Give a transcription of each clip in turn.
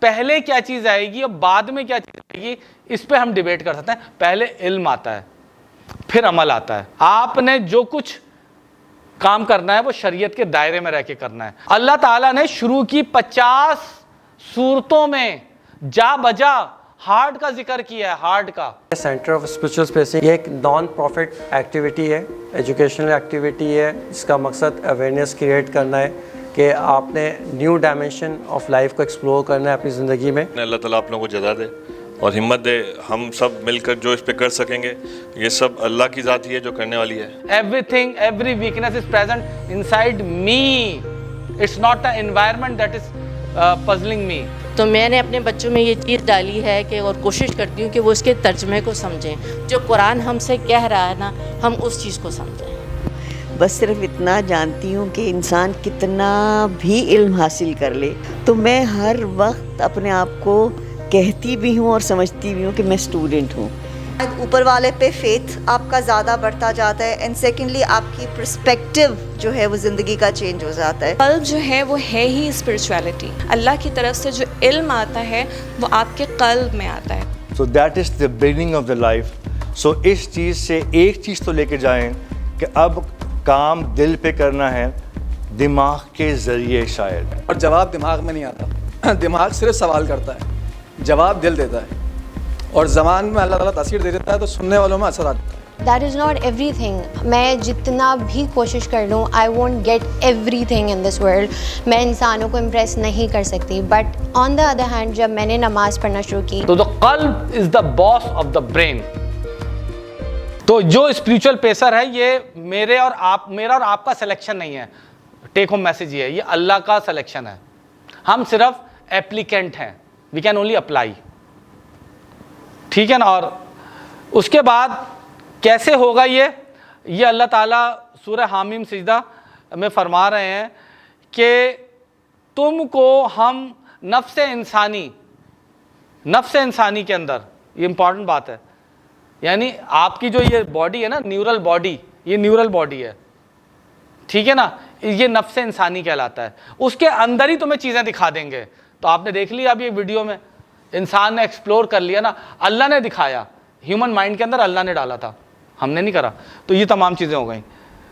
پہلے کیا چیز آئے گی اور بعد میں کیا چیز آئے گی، اس پہ ہم ڈیبیٹ کر سکتے ہیں. پہلے علم آتا ہے، پھر عمل آتا ہے. آپ نے جو کچھ کام کرنا ہے وہ شریعت کے دائرے میں رہ کے کرنا ہے. اللہ تعالیٰ نے شروع کی 50 صورتوں میں جا بجا ہارٹ کا ذکر کیا ہے. ہارٹ کا سینٹر آف اسپرچل اسپیسنگ یہ ایک نان پروفٹ ایکٹیویٹی ہے، ایجوکیشنل ایکٹیویٹی ہے. اس کا مقصد اویئرنیس کریٹ کرنا ہے کہ آپ نے نیو ڈائمینشن آف لائف کو ایکسپلور کرنا ہے اپنی زندگی میں. اللہ تعالیٰ آپ لوگوں کو جزا دے اور ہمت دے. ہم سب مل کر جو اس پہ کر سکیں گے، یہ سب اللہ کی ذات ہی ہے جو کرنے والی ہے. everything, every weakness is present inside me. It's not the environment that is puzzling me. تو میں نے اپنے بچوں میں یہ چیز ڈالی ہے کہ اور کوشش کرتی ہوں کہ وہ اس کے ترجمے کو سمجھیں. جو قرآن ہم سے کہہ رہا ہے نا، ہم اس چیز کو سمجھیں. بس صرف اتنا جانتی ہوں کہ انسان کتنا بھی علم حاصل کر لے تو میں ہر وقت اپنے آپ کو کہتی بھی ہوں اور سمجھتی بھی ہوں کہ میں اسٹوڈنٹ ہوں. اوپر والے پہ فیتھ آپ کا زیادہ بڑھتا جاتا ہے، اینڈ سیکنڈلی آپ کی پرسپیکٹیو جو ہے وہ زندگی کا چینج ہو جاتا ہے. قلب جو ہے وہ ہے ہی اسپرچویلٹی. اللہ کی طرف سے جو علم آتا ہے وہ آپ کے قلب میں آتا ہے. So that is the beginning of the life. So اس چیز سے ایک چیز تو لے کے جائیں کہ اب کام دل پہ کرنا ہے، دماغ کے ذریعے شاید. اور جواب دماغ میں نہیں آتا، دماغ صرف سوال کرتا ہے، جواب دل دیتا ہے. اور زبان میں اللہ تعالیٰ تاثیر دے دیتا ہے تو سننے والوں میں اثر آتا ہے. That is not everything. میں جتنا بھی کوشش کر لوں I won't get everything in this world. میں انسانوں کو امپریس نہیں کر سکتی. But on the other hand جب میں نے نماز پڑھنا شروع کی تو the قلب is the boss of the brain. تو جو اسپریچول پیسر ہے یہ میرا اور آپ کا سلیکشن نہیں ہے. ٹیک ہوم میسج یہ ہے، یہ اللہ کا سلیکشن ہے. ہم صرف ایپلیکینٹ ہیں. We can only apply. ٹھیک ہے نا. اور اس کے بعد کیسے ہوگا یہ اللہ تعالیٰ سورہ حامیم سجدہ میں فرما رہے ہیں کہ تم کو ہم نفس انسانی کے اندر، یہ امپورٹنٹ بات ہے، یعنی آپ کی جو یہ باڈی ہے نا، نیورل باڈی، یہ نیورل باڈی ہے. ٹھیک ہے نا. یہ نفس انسانی کہلاتا ہے. اس کے اندر ہی تمہیں چیزیں دکھا دیں گے. تو آپ نے دیکھ لیا اب یہ ویڈیو میں انسان نے ایکسپلور کر لیا نا، اللہ نے دکھایا. ہیومن مائنڈ کے اندر اللہ نے ڈالا تھا، ہم نے نہیں کرا. تو یہ تمام چیزیں ہو گئیں.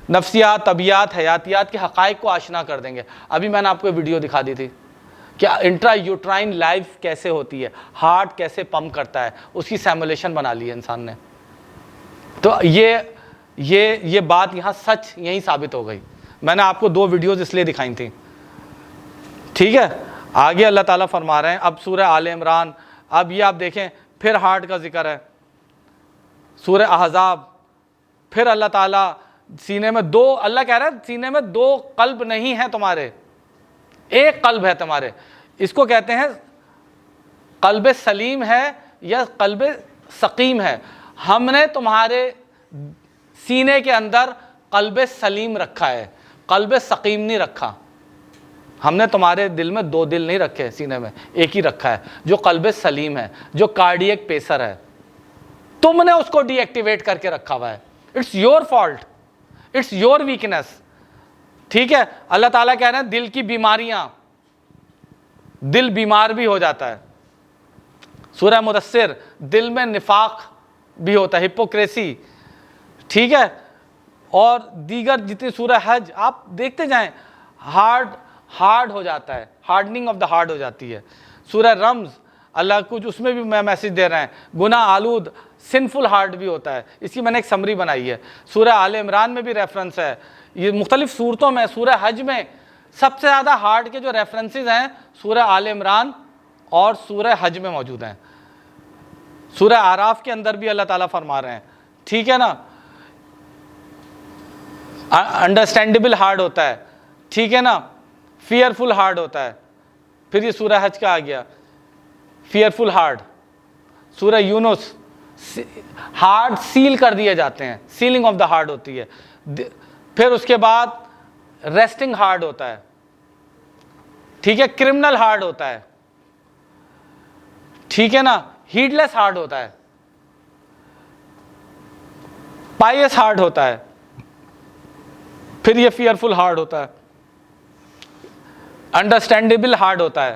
نفسیات، طبیعت، حیاتیات کے حقائق کو آشنا کر دیں گے. ابھی میں نے آپ کو ویڈیو دکھا دی تھی کہ انٹرا یوٹرائن لائف کیسے ہوتی ہے، ہارٹ کیسے پمپ کرتا ہے، اس کی سیمولیشن بنا لی ہے انسان نے. تو یہ بات یہاں سچ یہیں ثابت ہو گئی. میں نے آپ کو 2 ویڈیوز اس لیے دکھائی تھیں. ٹھیک ہے. آگے اللہ تعالیٰ فرما رہے ہیں اب سورہ آل عمران. اب یہ آپ دیکھیں پھر ہارٹ کا ذکر ہے. سورہ احزاب پھر اللہ تعالیٰ سینے میں اللہ کہہ رہا ہے سینے میں 2 قلب نہیں ہیں تمہارے، ایک قلب ہے تمہارے. اس کو کہتے ہیں قلب سلیم ہے یا قلب سقیم ہے. ہم نے تمہارے سینے کے اندر قلب سلیم رکھا ہے، قلب سقیم نہیں رکھا. ہم نے تمہارے دل میں 2 دل نہیں رکھے، سینے میں ایک ہی رکھا ہے جو قلب سلیم ہے، جو کارڈیک پیسر ہے. تم نے اس کو ڈی ایکٹیویٹ کر کے رکھا ہوا ہے. It's your fault, it's your weakness. ٹھیک ہے. اللہ تعالیٰ کہہ رہے ہیں دل کی بیماریاں، دل بیمار بھی ہو جاتا ہے. سورہ مدثر دل میں نفاق بھی ہوتا ہے، ہپوکریسی. ٹھیک ہے. اور دیگر جتنی سورہ حج آپ دیکھتے جائیں، ہارڈ ہو جاتا ہے، ہارڈننگ آف دا ہارڈ ہو جاتی ہے. سورہ رمز اللہ کچھ اس میں بھی میں میسج دے رہے ہیں، گناہ آلود سنفل ہارٹ بھی ہوتا ہے. اس کی میں نے ایک سمری بنائی ہے. سورہ آل عمران میں بھی ریفرنس ہے. یہ مختلف صورتوں میں، سورہ حج میں سب سے زیادہ ہارٹ کے جو ریفرنسز ہیں سورہ آل عمران اور سورہ حج میں موجود ہیں. سورہ اعراف کے اندر بھی اللہ تعالیٰ فرما رہے ہیں. ٹھیک ہے نا. انڈرسٹینڈیبل ہارڈ ہوتا ہے. ٹھیک ہے نا. فیئرفل ہارڈ ہوتا ہے. پھر یہ سورہ حج کا آ گیا فیئرفل ہارڈ. سورہ یونس ہارڈ سیل کر دیے جاتے ہیں، سیلنگ آف دا ہارڈ ہوتی ہے. پھر اس کے بعد ریسٹنگ ہارڈ ہوتا ہے. ٹھیک ہے. کرمنل ہارڈ ہوتا ہے. ٹھیک ہے نا. ہیڈ لیس ہارڈ ہوتا ہے. پائس ہارڈ ہوتا ہے. پھر یہ فیئرفل ہارڈ ہوتا ہے. انڈرسٹینڈیبل ہارڈ ہوتا ہے.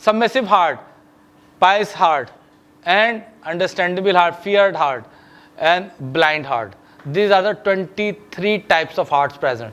submissive heart, pious heart, and understandable heart, feared heart, and blind heart. These are the 23 types of hearts present.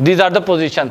These are the position.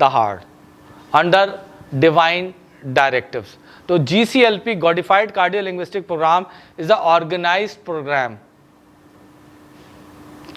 the heart under divine directives. So GCLP, Codified Cardio-Linguistic Program, is an organized program,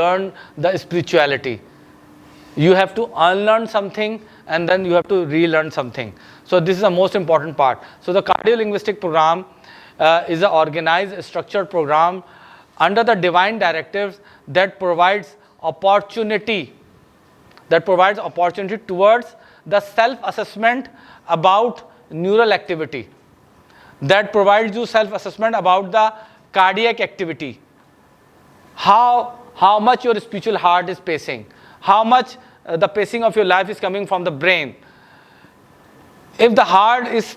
learn the spirituality. You have to unlearn something and then you have to relearn something. So this is the most important part. So the Cardio-Linguistic Program is an organized, structured program under the divine directives that provides opportunity towards the self-assessment about neural activity, that provides you self-assessment about the cardiac activity, how much your spiritual heart is pacing, how much the pacing of your life is coming from the brain. If the heart is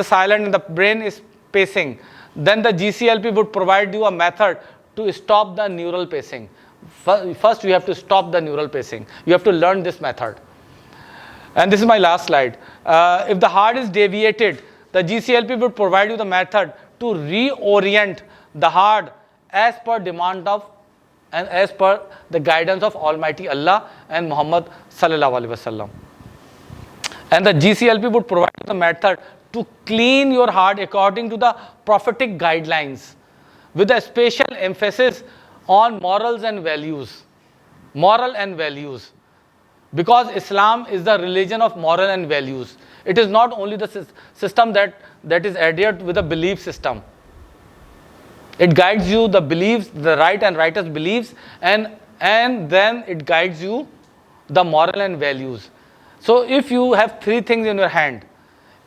silent and the brain is pacing, then the GCLP would provide you a method to stop the neural pacing. First, you have to stop the neural pacing. You have to learn this method. And this is my last slide. If the heart is deviated, the GCLP would provide you the method to reorient the heart as per demand of and as per the guidance of Almighty Allah and Muhammad sallallahu alaihi wasallam. And the GCLP would provide you the method to clean your heart according to the prophetic guidelines, with a special emphasis on morals and values. Moral and values. Because Islam is the religion of moral and values. It is not only the system that is adhered with a belief system. It guides you the beliefs, the right and righteous beliefs, and then it guides you the moral and values. So if you have three things in your hand,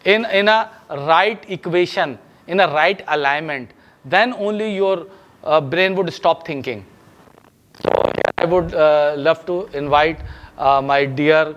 in a right equation, in a right alignment, then only your brain would stop thinking. So I would love to invite my dear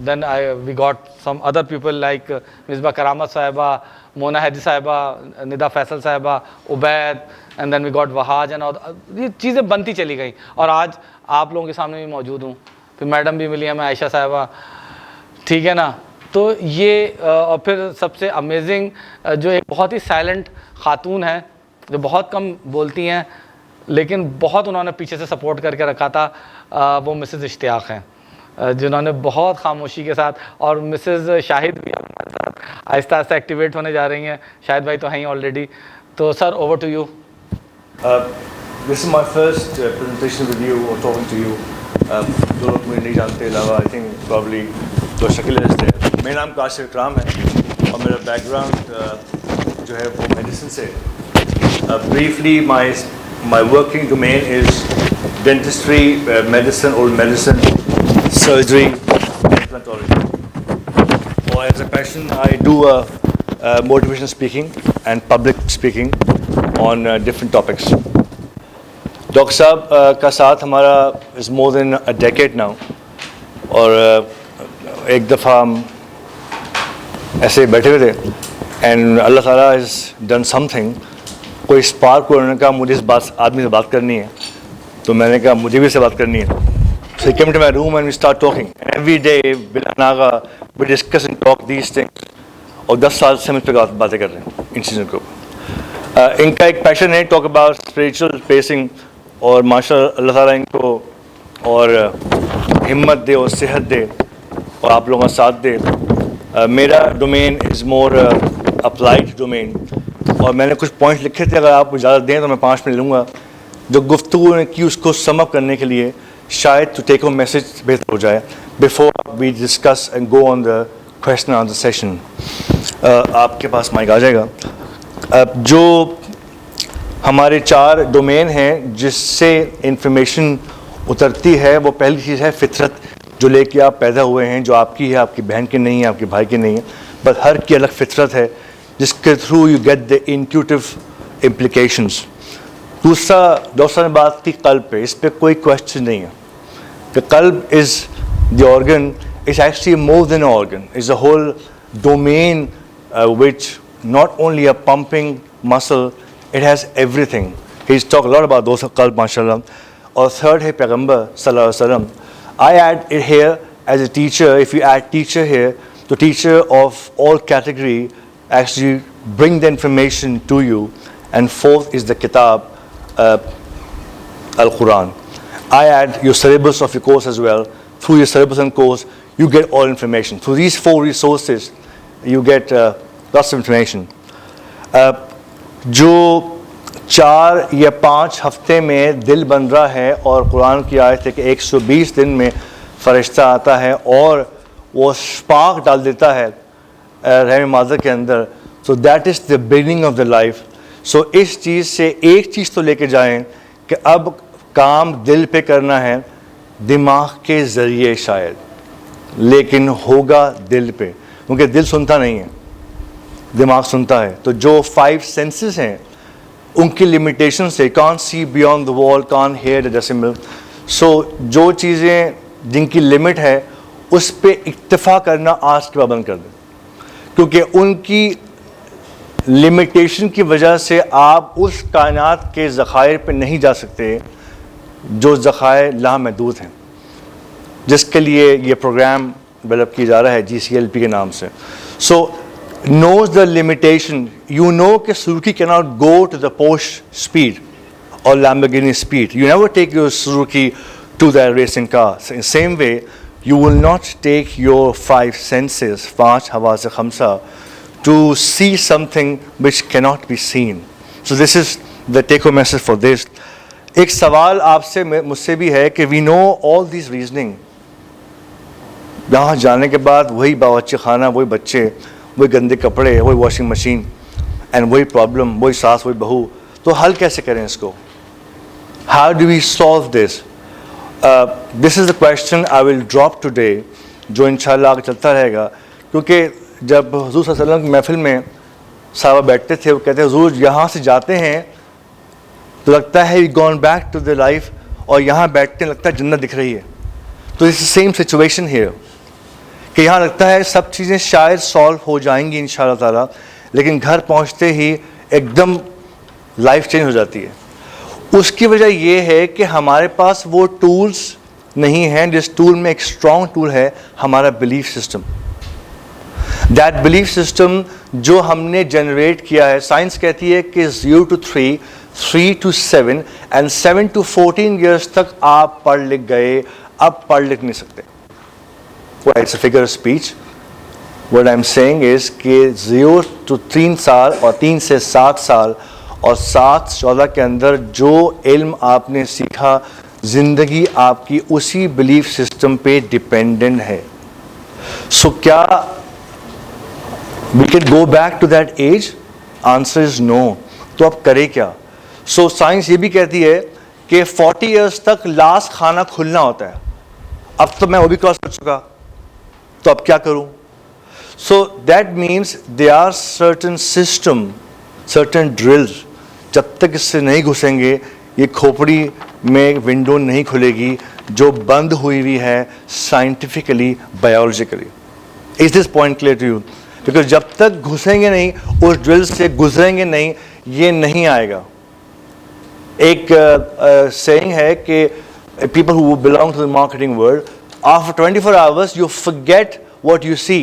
then we got some other people like Misbah Karamat Sahiba, Mona Hadi Sahiba, Nida Faisal Sahiba, Ubaid, and then we got Wahaj and all. یہ چیزیں بنتی چلی گئیں اور آج آپ لوگوں کے سامنے بھی موجود ہوں. پھر میڈم بھی ملی ہمیں عائشہ صاحبہ, ٹھیک ہے نا. تو یہ اور پھر سب سے امیزنگ جو ایک بہت ہی سائلنٹ خاتون ہے جو بہت کم بولتی ہیں لیکن بہت انہوں نے پیچھے سے سپورٹ کر کے رکھا تھا, وہ مسز اشتیاق ہیں جنہوں نے بہت خاموشی کے ساتھ, اور مسز شاہد بھی ہمارے ساتھ آہستہ آہستہ ایکٹیویٹ ہونے جا رہی ہیں. شاہد بھائی تو ہیں ہی آلریڈی. تو sir over to you. This is my first presentation with you or talking to you. جو لوگ مجھے نہیں جانتے علاوہ I think probably دو شکل ہے. میرا نام کاشف اکرام ہے اور میرا بیک گراؤنڈ جو ہے وہ میڈیسن سے. Briefly my working domain is dentistry, medicine, old medicine, surgery, implantology. Or as a passion I do motivation speaking and public speaking on different topics. Doctor صاحب کا ساتھ ہمارا از مور دین اے ڈیکیڈ ناؤ, اور ایک دفعہ ہم ایسے بیٹھے ہوئے تھے اینڈ اللہ تعالیٰ ہیز ڈن سم تھنگ. کوئی اسپارک کو انہوں نے کہا مجھے اس آدمی سے بات کرنی ہے, تو میں نے کہا مجھے بھی اس سے بات کرنی ہے. So he came to my room and we start talking. And every day بلا ناغہ we discuss and talk these things. اور 10 سال سے ہم اس پہ باتیں کر رہے ہیں ان چیزوں کو. ان کا ایک پیشن ہے ٹاک اباؤٹ اسپریچول پیسنگ, اور ماشاء اللہ تعالیٰ ان کو اور ہمت دے اور صحت دے اور آپ لوگوں کا ساتھ دے. میرا domain is more applied domain, اور میں نے کچھ پوائنٹ لکھے تھے, اگر آپ اجازت دیں تو میں 5 منٹ لوں گا. جو گفتگو نے کی اس کو سم اپ کرنے کے لیے شاید ٹو ٹیک ہوم میسج بہتر ہو جائے before we discuss and go on the question on the session. آپ کے پاس مائک آ جائے گا. جو ہمارے 4 ڈومین ہیں جس سے انفارمیشن اترتی ہے, وہ پہلی چیز ہے فطرت, جو لے کے آپ پیدا ہوئے ہیں, جو آپ کی ہے, آپ کی بہن کی نہیں ہے, آپ کے بھائی کی نہیں ہے, بس ہر کی الگ فطرت ہے جس کے through you get the intuitive implications. دوسرا ڈاکٹر صاحب نے بات کی قلب پہ, اس پہ کوئی کویشچن نہیں ہے کہ قلب is the organ, is actually more than a organ, is a whole domain which not only a pumping muscle, it has everything. He's talked a lot about those qalb, mashallah. Or third ہے پیغمبر صلی اللہ علیہ وسلم. I add it here as a teacher. If you add teacher here, the teacher of all category actually bring the information to you. And fourth is the kitab, Al-Quran. I add your syllabus of your course as well. Through your syllabus and course, you get all information. Through these 4 resources, you get lots of information. جو 4 یا 5 ہفتے میں دل بن رہا ہے, اور قرآن کی آیت ہے کہ 120 دن میں فرشتہ آتا ہے اور وہ اسپارک ڈال دیتا ہے رحم مادر کے اندر. So that is the beginning of the life. So اس چیز سے ایک چیز تو لے کے جائیں کہ اب کام دل پہ کرنا ہے, دماغ کے ذریعے شاید, لیکن ہوگا دل پہ, کیونکہ دل سنتا نہیں ہے, دماغ سنتا ہے. تو جو 5 سینسز ہیں ان کی لمیٹیشن سے, کانٹ سی بیونڈ دا وال, کانٹ ہیئر دا ڈیسیمل. سو جو چیزیں جن کی لمٹ ہے اس پہ اکتفا کرنا آج کے پابند کر دیں, کیونکہ ان کی لمیٹیشن کی وجہ سے آپ اس کائنات کے ذخائر پہ نہیں جا سکتے جو ذخائر لامحدود ہیں, جس کے لیے یہ پروگرام ڈیولپ کیا جا رہا ہے GCLP کے نام سے. سو knows the limitation. You know کہ Suzuki cannot go to the Porsche speed or Lamborghini speed. You never take your Suzuki to that racing car. So in the same way, you will not take your 5 senses, 5 حواس خمسہ, to see something which cannot be seen. So this is the take home message for this. ایک سوال آپ سے مجھ سے بھی ہے کہ we know all these reasoning. یہاں جانے کے بعد وہی باورچی خانہ, وہی بچے, وہی گندے کپڑے, وہی واشنگ مشین, اینڈ وہی پرابلم, وہی ساس, وہی بہو. تو حل کیسے کریں اس کو؟ How do we solve this? This is the question I will drop today, جو انشاءاللہ آگے چلتا رہے گا, کیونکہ جب حضور صلی اللہ علیہ وسلم کی محفل میں صحابہ بیٹھتے تھے, وہ کہتے ہیں حضور یہاں سے جاتے ہیں تو لگتا ہے we gone back to the life, اور یہاں بیٹھتے ہیں لگتا ہے جنت دکھ رہی ہے. تو اٹس سیم سچویشن ہیئر, کہ یہاں لگتا ہے سب چیزیں شاید سالو ہو جائیں گی انشاءاللہ تعالیٰ, لیکن گھر پہنچتے ہی ایک دم لائف چینج ہو جاتی ہے. اس کی وجہ یہ ہے کہ ہمارے پاس وہ ٹولز نہیں ہیں. جس ٹول میں ایک اسٹرانگ ٹول ہے ہمارا belief system. That belief system جو ہم نے جنریٹ کیا ہے, سائنس کہتی ہے کہ 0 to 3, 3 to 7 and 7 to 14 years تک آپ پڑھ لکھ گئے, اب پڑھ لکھ نہیں سکتے. It's a figure of speech. What I'm saying is کہ 0 to 3 سال اور 3 سے 7 سال اور 7-14 کے اندر جو علم آپ نے سیکھا, زندگی آپ کی اسی بلیف سسٹم پہ ڈپینڈنٹ ہے. سو کیا we can go back to that age? Answer is no. تو اب کرے کیا؟ سو سائنس یہ بھی کہتی ہے کہ 40 ایئرس تک لاسٹ کھانا کھلنا ہوتا ہے. اب تو میں وہ بھی کراس کر چکا, تو اب کیا کروں؟ So that means they are certain system, certain drills, جب تک اس سے نہیں گھسیں گے یہ کھوپڑی میں ونڈو نہیں کھلے گی جو بند ہوئی ہوئی ہے scientifically, biologically. Is this point clear to you? Because جب تک گھسیں گے نہیں, اس ڈرل سے گزریں گے نہیں, یہ نہیں آئے گا. ایک سیئنگ ہے کہ people who belong to the marketing world, after 24 hours you forget what you see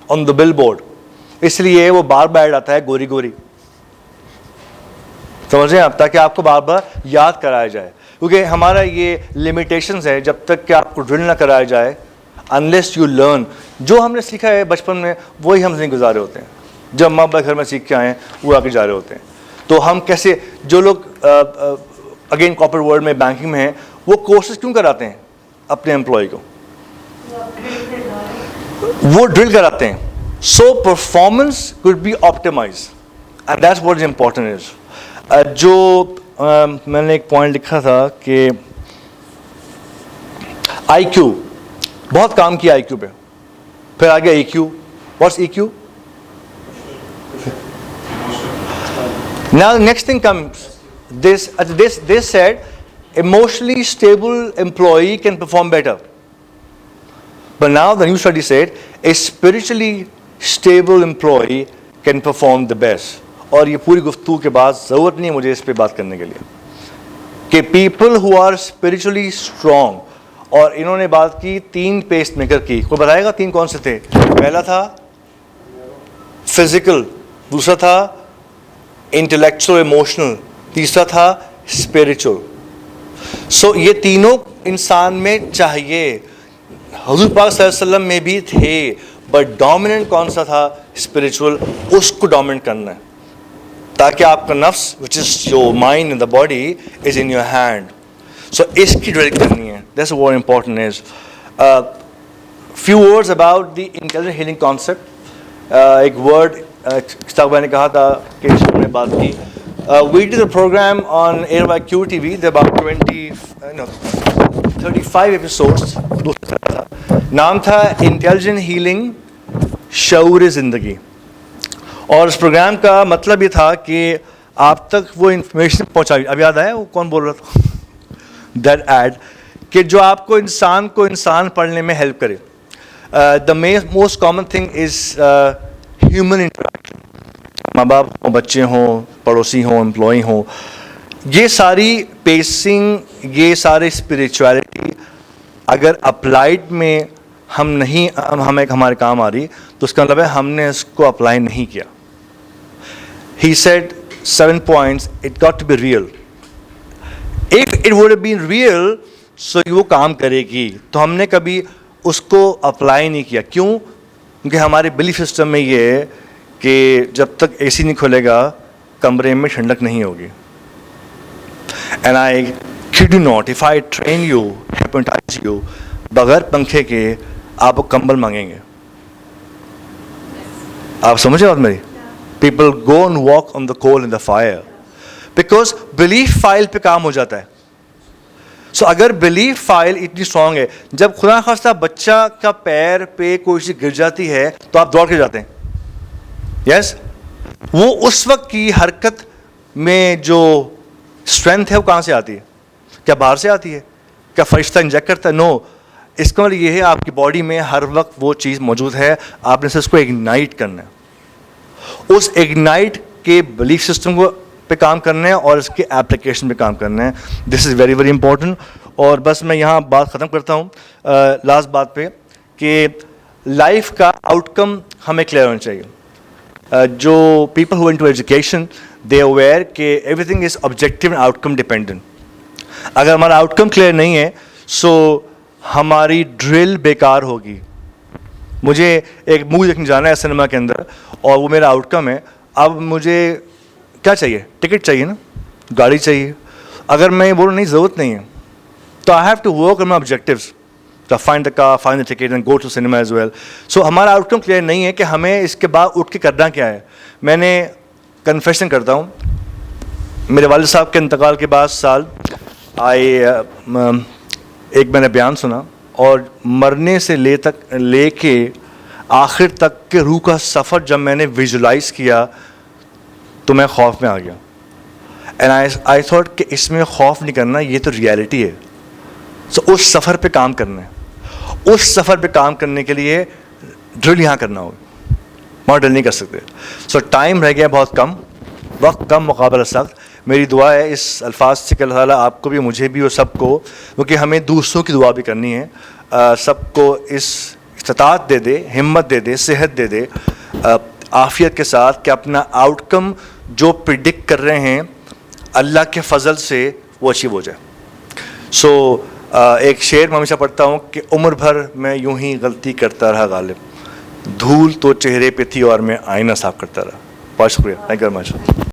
on the billboard. اس لیے وہ بار بار ایڈ آتا ہے گوری گوری, سمجھ رہے ہیں آپ, تاکہ آپ کو بار بار یاد کرایا جائے. کیونکہ ہمارا یہ لمیٹیشنز ہے, جب تک کہ آپ کو ڈرل نہ کرایا جائے, unless you learn. جو ہم نے سیکھا ہے بچپن میں وہی ہم زندگی گزارے ہوتے ہیں. جب ماں باپ گھر میں سیکھ کے آئے ہیں وہ آگے جا رہے ہوتے ہیں. تو ہم کیسے, جو لوگ اگین کارپوریٹ ورلڈ میں بینکنگ میں ہیں, وہ کورسز کیوں کراتے ہیں اپنے امپلائی کو؟ وہ ڈرل کراتے ہیں so performance could be optimise, and that's what is important is. جو میں نے ایک پوائنٹ لکھا تھا کہ آئی کیو, بہت کام کیا آئی کیو پہ, پھر آگے E Q. What's E Q? Now the next thing comes, they said emotionally stable employee can perform better. But now the new study said a spiritually stable employee can perform the best. اور یہ پوری گفتگو کے بعد ضرورت نہیں ہے مجھے اس پہ بات کرنے کے لیے کہ people who are spiritually strong, اور انہوں نے بات کی 3 پیس میکر کی. کوئی بتائے گا 3 کون سے تھے؟ پہلا تھا فزیکل, دوسرا تھا انٹلیکچوئل ایموشنل, تیسرا تھا اسپریچول. سو یہ تینوں انسان میں چاہیے. حضور پاک صلی اللہ علیہ وسلم میں بھی تھے, بٹ ڈومیننٹ کون سا تھا؟ اسپریچول. اس کو ڈومیننٹ کرنا ہے تاکہ آپ کا نفس which is your mind and the body is in your hand. So اس کی ڈرل کرنی ہے. That's what important is. Few words about the intelligent healing concept. ایک ورڈ اشتاق بھائی نے کہا تھا کہ ہم نے بات کی. We did a program on AirYQ TV. There are about 35 episodes. نام تھا انٹیلیجنٹ ہیلنگ شعور زندگی. اور اس پروگرام کا مطلب یہ تھا کہ آپ تک وہ انفارمیشن پہنچائی. اب یاد آیا وہ کون بول رہا تھا؟ دیٹ ایڈ, کہ جو آپ کو انسان پڑھنے میں ہیلپ کرے. The most common thing is human interaction. ماں باپ ہوں, بچے ہوں, پڑوسی ہوں, امپلائی ہوں, یہ ساری پیسنگ, یہ سارے اسپریچویلٹی اگر اپلائڈ میں ہمیں ہمارے کام آ رہی تو اس کا مطلب ہے ہم نے اس کو اپلائی نہیں کیا. He said 7 points, it got to be real. If it would have been real, so وہ کام کرے گی. تو ہم نے کبھی اس کو اپلائی نہیں کیا. کیوں؟ کیونکہ ہمارے بلیف سسٹم میں یہ ہے کہ جب تک اے سی نہیں کھلے گا کمرے میں ٹھنڈک نہیں ہوگی. And I kid you not, if I train you, hypnotize you, بغیر پنکھے کے آپ کو کمبل مانگیں گے. آپ سمجھے بات میری؟ People go and walk on the coal and the fire because belief file پہ کام ہو جاتا ہے. سو اگر بلیف فائل اتنی اسٹرانگ ہے, جب خدا خواستہ بچہ کا پیر پہ کوئی چیز گر جاتی ہے تو آپ دوڑ کے جاتے ہیں. یس, وہ اس وقت کی حرکت میں جو اسٹرینتھ ہے وہ کہاں سے آتی ہے؟ کیا باہر سے آتی ہے؟ کیا فرشتہ انجیکٹ کرتا ہے؟ نو. اس کا مطلب یہ ہے آپ کی باڈی میں ہر وقت وہ چیز موجود ہے, آپ نے صرف اس کو اگنائٹ کرنا ہے, اس اگنائٹ کے بلیف سسٹم کو پہ کام کرنا ہے اور اس کے اپلیکیشن پہ کام کرنا ہے. دس از ویری ویری امپورٹنٹ. اور بس میں یہاں بات ختم کرتا ہوں لاسٹ بات پہ کہ لائف کا آؤٹ کم ہمیں کلیئر ہونا چاہیے. جو people who into education they aware کہ everything is objective and outcome dependent. اگر ہمارا آؤٹ کم کلیئر نہیں ہے سو ہماری ڈرل بیکار ہوگی. مجھے ایک مووی دیکھنے جانا ہے سنیما کے اندر اور وہ میرا آؤٹ کم ہے. اب مجھے کیا چاہیے؟ ٹکٹ چاہیے نا, گاڑی چاہیے. اگر میں بولوں نہیں ضرورت نہیں ہے تو I have to work on my objectives to find the car, find the ticket and go to cinema as well. So ہمارا آؤٹ کم کلیئر نہیں ہے کہ ہمیں اس کے بعد اٹھ کے کرنا کیا ہے. میں نے کنفیشن کرتا ہوں, میرے والد صاحب کے انتقال کے بعد سال ایک میں نے بیان سنا اور مرنے سے لے کے آخر تک کے روح کا سفر جب میں نے ویژولائز کیا تو میں خوف میں آ گیا. اینڈ آئی تھاٹ کہ اس میں خوف نہیں کرنا, یہ تو ریالٹی ہے. سو اس سفر پہ کام کرنا ہے, اس سفر پہ کام کرنے کے لیے ڈرل یہاں کرنا ہوگا, وہاں ڈرل نہیں کر سکتے. سو ٹائم رہ گیا بہت کم, وقت کم, مقابلہ سخت. میری دعا ہے اس الفاظ سے کہ اللہ تعالیٰ آپ کو بھی, مجھے بھی اور سب کو, کیونکہ ہمیں دوسروں کی دعا بھی کرنی ہے, سب کو اس استطاعت دے دے, ہمت دے دے, صحت دے دے, عافیت کے ساتھ کہ اپنا آؤٹ کم جو پریڈکٹ کر رہے ہیں اللہ کے فضل سے وہ اچیو ہو جائے. سو ایک شعر میں ہمیشہ پڑھتا ہوں کہ عمر بھر میں یوں ہی غلطی کرتا رہا غالب, دھول تو چہرے پہ تھی اور میں آئینہ صاف کرتا رہا. بہت شکریہ, تھینک یو ویری مچ.